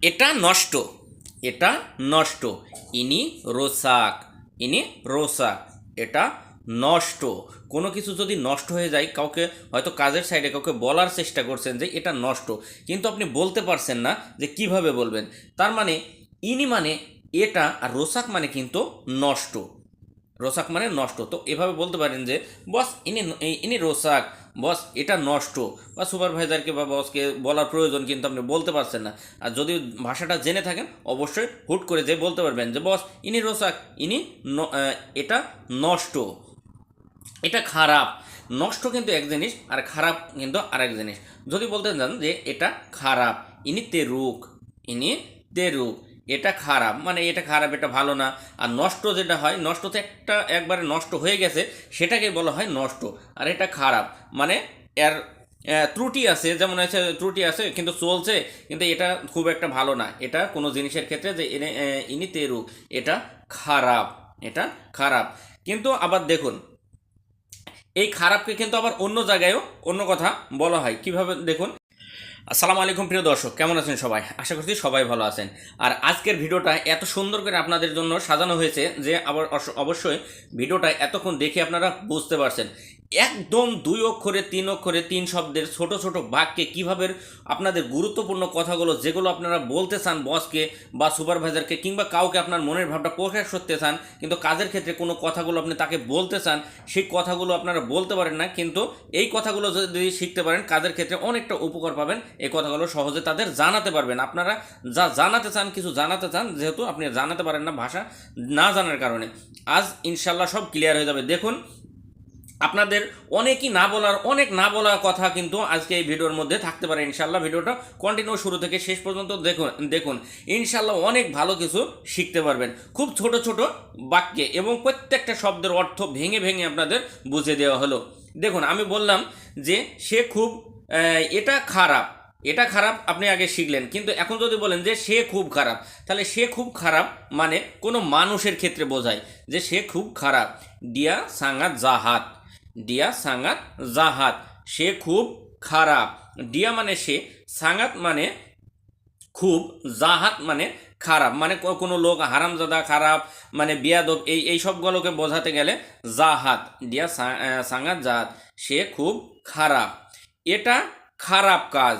এটা নষ্ট, এটা নষ্ট। ইনি রোসাক, ইনি রোসাক। এটা নষ্ট। কোনো কিছু যদি নষ্ট হয়ে যায়, কাউকে হয়তো কাজের সাইডে কাউকে বলার চেষ্টা করছেন যে এটা নষ্ট, কিন্তু আপনি বলতে পারছেন না যে কিভাবে বলবেন। তার মানে ইনি মানে এটা, আর রোসাক মানে কিন্তু নষ্ট। রোসাক মানে নষ্ট। তো এভাবে বলতে পারেন যে বস ইনি ইনি রোসাক, বস এটা নষ্ট। বা সুপারভাইজারকে বা বসকে বলার প্রয়োজন কিন্তু আপনি বলতে পারছেন না। আর যদি ভাষাটা জেনে থাকেন অবশ্যই হুট করে যে বলতে পারবেন যে বস ইনি রোসাক, ইনি এটা নষ্ট, এটা খারাপ। নষ্ট কিন্তু এক জিনিস আর খারাপ কিন্তু আরেক জিনিস। যদি বলতে চান যে এটা খারাপ, ইনি তেরুক, ইনি তেরুক। এটা খারাপ মানে এটা খারাপ, এটা ভালো না। আর নষ্ট যেটা হয়, নষ্ট তো একবারে নষ্ট হয়ে গেছে, সেটাকে বলা হয় নষ্ট। আর এটা খারাপ মানে এর ত্রুটি আছে, যেমন আছে ত্রুটি আছে কিন্তু চলছে, কিন্তু এটা খুব একটা ভালো না। এটা কোনো জিনিসের ক্ষেত্রে যে ইনি তেরুক, এটা খারাপ, এটা খারাপ। কিন্তু আবার দেখুন, এই খারাপকে কিন্তু আবার অন্য জায়গায়ও অন্য কথা বলা হয়। কিভাবে দেখুন। আসসালামু আলাইকুম প্রিয় দর্শক, কেমন আছেন সবাই? আশা করছি সবাই ভালো আছেন। আর আজকের ভিডিওটা এত সুন্দর করে আপনাদের জন্য সাজানো হয়েছে যে আবার অবশ্যই ভিডিওটা এতক্ষণ দেখে আপনারা বুঝতে পারছেন একদম 2 অক্ষরে 3 অক্ষরে 3 শব্দের ছোট ছোট বাক্যে কিভাবে আপনাদের গুরুত্বপূর্ণ কথাগুলো, যেগুলো আপনারা বলতে চান বসকে বা সুপারভাইজারকে কিংবা কাউকে, আপনার মনের ভাবটা প্রকাশ করতে চান, কিন্তু কাজের ক্ষেত্রে কোনো কথাগুলো আপনি তাকে বলতে চান, সেই কথাগুলো আপনারা বলতে পারেন না। কিন্তু এই কথাগুলো যদি শিখতে পারেন, কাজের ক্ষেত্রে অনেকটা উপকার পাবেন। এই কথাগুলো সহজে তাদের জানাতে পারবেন। আপনারা যা জানাতে চান, কিছু জানাতে চান, যেহেতু আপনি জানাতে পারেন না ভাষা না জানার কারণে, আজ ইনশাল্লাহ সব ক্লিয়ার হয়ে যাবে। দেখুন, আপনাদের অনেকই না বলা কথা কিন্তু আজকে এই ভিডিওর মধ্যে থাকতে পারে। ইনশাল্লাহ ভিডিওটা কন্টিনিউ শুরু থেকে শেষ পর্যন্ত দেখুন দেখুন ইনশাল্লাহ অনেক ভালো কিছু শিখতে পারবেন খুব ছোট ছোট বাক্যে, এবং প্রত্যেকটা শব্দের অর্থ ভেঙে ভেঙে আপনাদের বুঝিয়ে দেওয়া হলো। দেখুন, আমি বললাম যে সে খুব এটা খারাপ, এটা খারাপ আপনি আগে শিখলেন, কিন্তু এখন যদি বলেন যে সে খুব খারাপ, তাহলে সে খুব খারাপ মানে কোনো মানুষের ক্ষেত্রে বোঝায় যে সে খুব খারাপ। ডিয়া সাঙ্গাত জাহাত, ডিয়া সাঙ্গাত জাহাত, সে খুব খারাপ। ডিয়া মানে সে, সাঙ্গাত মানে খুব, জাহাত মানে খারাপ। মানে কোনো লোক হারামজাদা, খারাপ মানে বিয়াদব, এই সবগুলোকে বোঝাতে গেলে জাহাত, ডিয়া সাঙ্গাত জাহাত, সে খুব খারাপ। এটা খারাপ কাজ।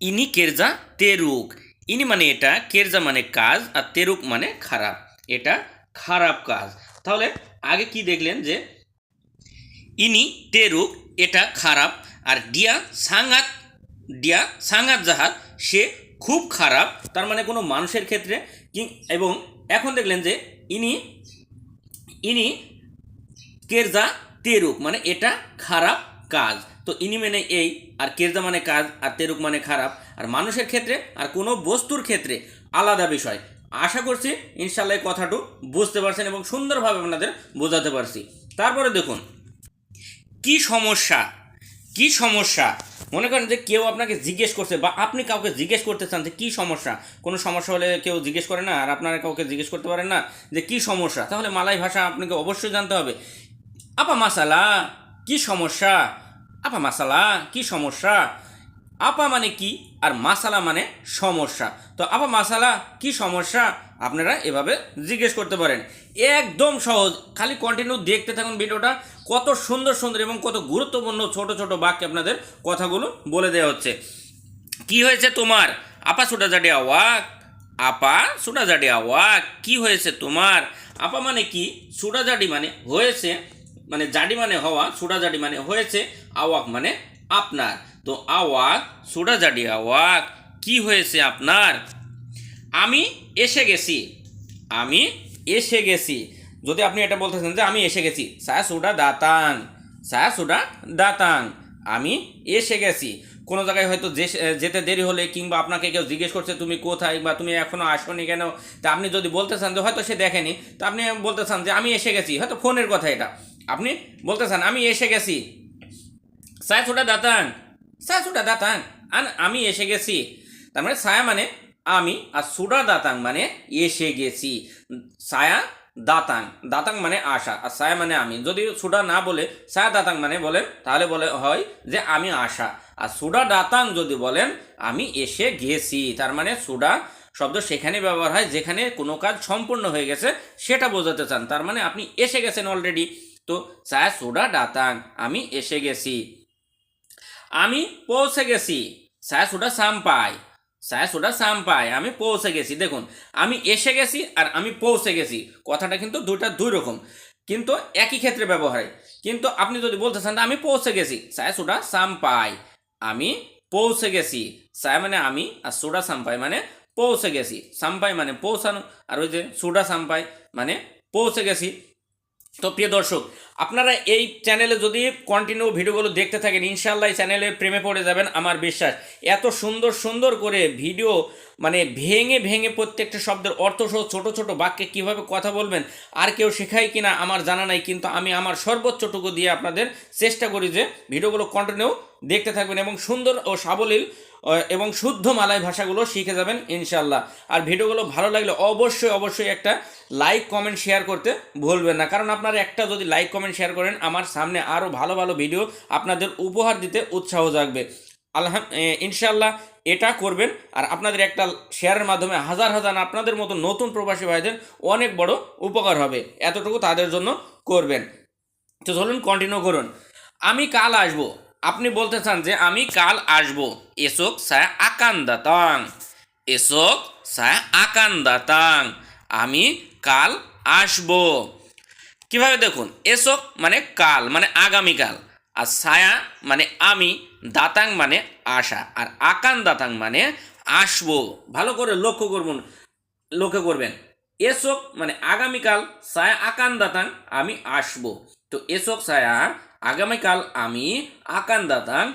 ইনি কেরজা তেরুক, ইনি মানে এটা, কেরজা মানে কাজ, আর তেরুক মানে খারাপ। এটা খারাপ কাজ। তাহলে আগে কি দেখলেন যে ইনি তেরুক, এটা খারাপ। আর ডিয়া সাঙ্গাত জাহাত, সে খুব খারাপ, তার মানে কোনো মানুষের ক্ষেত্রে। এবং এখন দেখলেন যে ইনি ইনি কেরজা তেরুক মানে এটা খারাপ কাজ। তো ইনি মানে এই, আর কেরজা মানে কাজ, আর তেরুক মানে খারাপ। আর মানুষের ক্ষেত্রে আর কোনো বস্তুর ক্ষেত্রে আলাদা বিষয়। আশা করছি ইনশাল্লাহ এই কথাটু বুঝতে পারছেন এবং সুন্দরভাবে আপনাদের বোঝাতে পারছি। তারপরে দেখুন, কি সমস্যা, কি সমস্যা। মনে করেন যে কেউ আপনাকে জিজ্ঞেস করছে বা আপনি কাউকে জিজ্ঞেস করতে চান যে কি সমস্যা। কোনো সমস্যা হলে কেউ জিজ্ঞেস করে না, আর আপনারা কাউকে জিজ্ঞেস করতে পারেন না যে কি সমস্যা, তাহলে মালাই ভাষা আপনাকে অবশ্যই জানতে হবে। আপা মাসালা, কি সমস্যা? আপা মাসালা, কি সমস্যা? আপা মানে কি, আর মাসালা মানে সমস্যা। তো আপা মাসালা, কি সমস্যা, আপনারা এভাবে জিজ্ঞেস করতে পারেন। একদম সহজ, খালি কন্টিনিউ দেখতে থাকুন ভিডিওটা। কত সুন্দর সুন্দর এবং কত গুরুত্বপূর্ণ ছোট ছোট বাক্যে আপনাদের কথাগুলো বলে দেওয়া হচ্ছে। কি হয়েছে তোমার? আপা সুডা জাডি আওয়াক, আপা সুডা জাডি আওয়াক, কি হয়েছে তোমার? আপা মানে কি, সুডা জাডি মানে হয়েছে, মানে জাডি মানে হওয়া, সুডা জাডি মানে হয়েছে, আওয়াক মানে আপনার। তো আওয়াক, সুডা জাডি আওয়াক, কি হয়েছে আপনার? আমি এসে গেছি, আমি এসে গেছি। যদি আপনি এটা বলতেছেন যে আমি এসে গেছি, সায়া সুডা দাতাং, সায়া সুডা দাতাং, আমি এসে গেছি। কোনো জায়গায় হয়তো যেতে দেরি হলে, কিংবা আপনাকে কেউ জিজ্ঞেস করছে তুমি কোথায় বা তুমি এখনো আসোনি কেন, তা আপনি যদি বলতে চান যে হয়তো সে দেখেনি, তা আপনি বলতে চান যে আমি এসে গেছি, হয়তো ফোনের কথা এটা, আপনি বলতে চান আমি এসে গেছি, সায়া সুডা দাতাং, সায়া সুডা দাতাং, আমি এসে গেছি। তার মানে সায়া মানে আমি, আর সুডা দাতাং মানে এসে গেছি। সায়া দাতাং, দাতাং মানে আশা, আর সায়া মানে আমি। যদি সুডা না বলে সায়া দাতাং মানে বলেন, তাহলে বলে হয় যে আমি আশা। আর সুডা দাতাং যদি বলেন আমি এসে গেছি, তার মানে সুডা শব্দ সেখানে ব্যবহার হয় যেখানে কোনো কাজ সম্পূর্ণ হয়ে গেছে সেটা বোঝাতে চান, তার মানে আপনি এসে গেছেন অলরেডি। তো সায়া সুডা দাতাং, আমি এসে গেছি। আমি পৌঁছে গেছি, saya sudah sampai, saya sudah sampai, আমি পৌঁছে গেছি। দেখুন আমি এসে গেছি আর আমি পৌঁছে গেছি, কথাটা কিন্তু দুইটা দুই রকম, কিন্তু একই ক্ষেত্রে ব্যবহার হয়। কিন্তু আপনি যদি বলতে চান আমি পৌঁছে গেছি, saya sudah sampai, আমি পৌঁছে গেছি। saya মানে আমি, আর sudah sampai মানে পৌঁছে গেছি। sampai মানে পৌঁছানো, আর ওই যে sudah sampai মানে পৌঁছে গেছি। তো প্রিয় দর্শক, আপনারা এই চ্যানেলে যদি কন্টিনিউ ভিডিওগুলো দেখতে থাকেন ইনশাআল্লাহ এই চ্যানেলের প্রেমে পড়ে যাবেন, আমার বিশ্বাস। এত সুন্দর সুন্দর করে ভিডিও, মানে ভেঙে ভেঙে প্রত্যেকটা শব্দের অর্থ সহ ছোটো ছোটো বাক্যে কীভাবে কথা বলবেন আর কেউ শেখায় কিনা আমার জানা নাই, কিন্তু আমি আমার সর্বোচ্চটুকু দিয়ে আপনাদের চেষ্টা করি যে ভিডিওগুলো কন্টিনিউ দেখতে থাকবেন এবং সুন্দর ও সাবলীল এবং শুদ্ধ মালয় ভাষাগুলো শিখে যাবেন ইনশাল্লাহ। আর ভিডিওগুলো ভালো লাগলে অবশ্যই অবশ্যই একটা লাইক কমেন্ট শেয়ার করতে ভুলবেন না, কারণ আপনারা একটা যদি লাইক কমেন্ট শেয়ার করেন আমার সামনে আরও ভালো ভালো ভিডিও আপনাদের উপহার দিতে উৎসাহ জাগবে। ইনশাল্লাহ এটা করবেন, আর আপনাদের একটা শেয়ারের মাধ্যমে হাজার হাজার আপনাদের মতো নতুন প্রবাসী ভাইদের অনেক বড় উপকার হবে, এতটুকু তাদের জন্য করবেন। তো চলুন কন্টিনিউ করুন। আমি কাল আসবো, আপনি বলতে চান যে আমি কাল আসবো, ask saya akan datang, ask saya akan datang, আমি কাল আসবো। কিভাবে দেখুন, এসক মানে কাল মানে আগামীকাল, আর ছায়া মানে আমি, দাতাং মানে আশা, আর আকান দাতাং মানে আসবো। ভালো করে লক্ষ্য করবেন। এসক মানে আগামীকাল, ছায়া আকান দাতাং আমি আসবো। তো এসক ছায়া আগামীকাল আমি, আকান দাতাং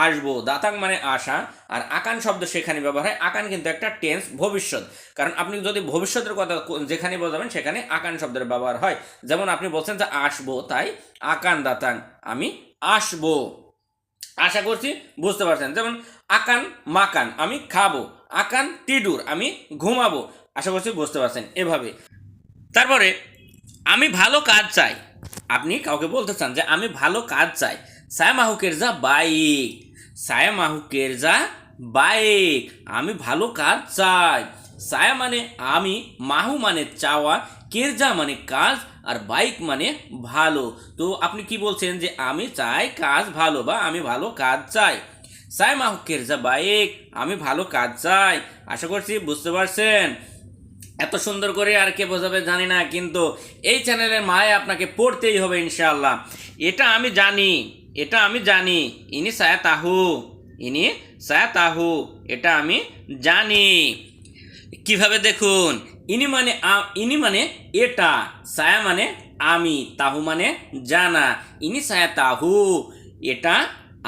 আসবো। দাতাং মানে আশা, আর আকান শব্দ সেখানে ব্যবহার হয়। আকান কিন্তু একটা টেন্স, ভবিষ্যৎ, কারণ আপনি যদি ভবিষ্যতের কথা যেখানে বোঝাবেন সেখানে আকান শব্দের ব্যবহার হয়। যেমন আপনি বলছেন যে আসবো, তাই আকান দাতাং আমি আসবো। আশা করছি বুঝতে পারছেন। যেমন আকান মাকান আমি খাবো, আকান টিডুর আমি ঘুমাবো। আশা করছি বুঝতে পারছেন এভাবে। তারপরে আমি ভালো কাজ চাই, আপনি কাউকে বলতে চান যে আমি ভালো কাজ চাই, saya mau kerja baik, saya mau kerja baik, আমি ভালো কাজ চাই। saya মানে আমি, মাহু মানে চাওয়া, কেরজা মানে কাজ, আর বাইক মানে ভালো। তো আপনি কি বলছেন যে আমি চাই কাজ ভালো, বা আমি ভালো কাজ চাই। saya mau kerja baik, আমি ভালো কাজ চাই। আশা করছি বুঝতে পারছেন। এত সুন্দর করে আর কে বোঝাবে জানি না, কিন্তু এই চ্যানেলের মায় আপনাকে পড়তেই হবে ইনশাআল্লাহ। এটা আমি জানি, এটা আমি জানি, ইনি saya tahu, ইনি saya tahu, এটা আমি জানি। কিভাবে দেখুন, ইনি মানে এটা, saya মানে আমি, তাহু মানে জানা, ইনি saya tahu, এটা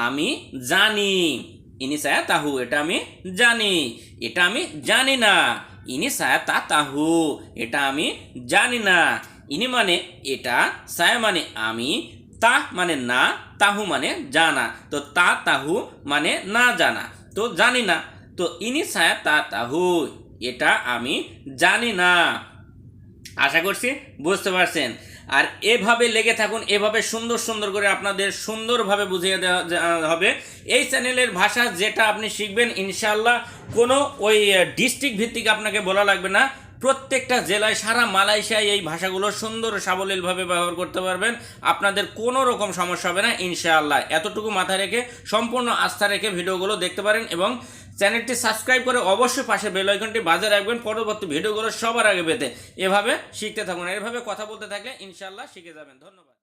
আমি জানি, ইনি saya tahu, এটা আমি জানি। এটা আমি জানি না, ইনি saya tak tahu, এটা আমি জানি না। ইনি মানে এটা, saya মানে আমি, তাহ মানে না, তাহু মানে জানা। তো তা তাহু মানে না জানা, তো জানি না। তো ইনি saya tak tahu, এটা আমি জানি না। আশা করছি বুঝতে পারছেন। আর এভাবে লেগে থাকুন, এভাবে সুন্দর সুন্দর করে আপনাদের সুন্দরভাবে বুঝিয়ে দেওয়া হবে। এই চ্যানেলের ভাষা যেটা আপনি শিখবেন ইনশাআল্লাহ কোনো ওই ডিস্ট্রিক্ট ভিত্তিক আপনাকে বলা লাগবে না, প্রত্যেকটা জেলায় সারা মালয়েশিয়ায় এই ভাষাগুলো সুন্দর সাবলীলভাবে ব্যবহার করতে পারবেন, আপনাদের কোনো রকম সমস্যা হবে না ইনশাআল্লাহ। এতটুকু মাথায় রেখে সম্পূর্ণ আস্থা রেখে ভিডিওগুলো দেখতে পারেন এবং চ্যানেলটি সাবস্ক্রাইব করে অবশ্যই পাশে বেল আইকনটি বাজিয়ে রাখবেন পরবর্তী ভিডিওগুলো সবার আগে পেতে। এভাবে শিখতে থাকুন, এভাবে কথা বলতে থাকলে ইনশাআল্লাহ শিখে যাবেন। ধন্যবাদ।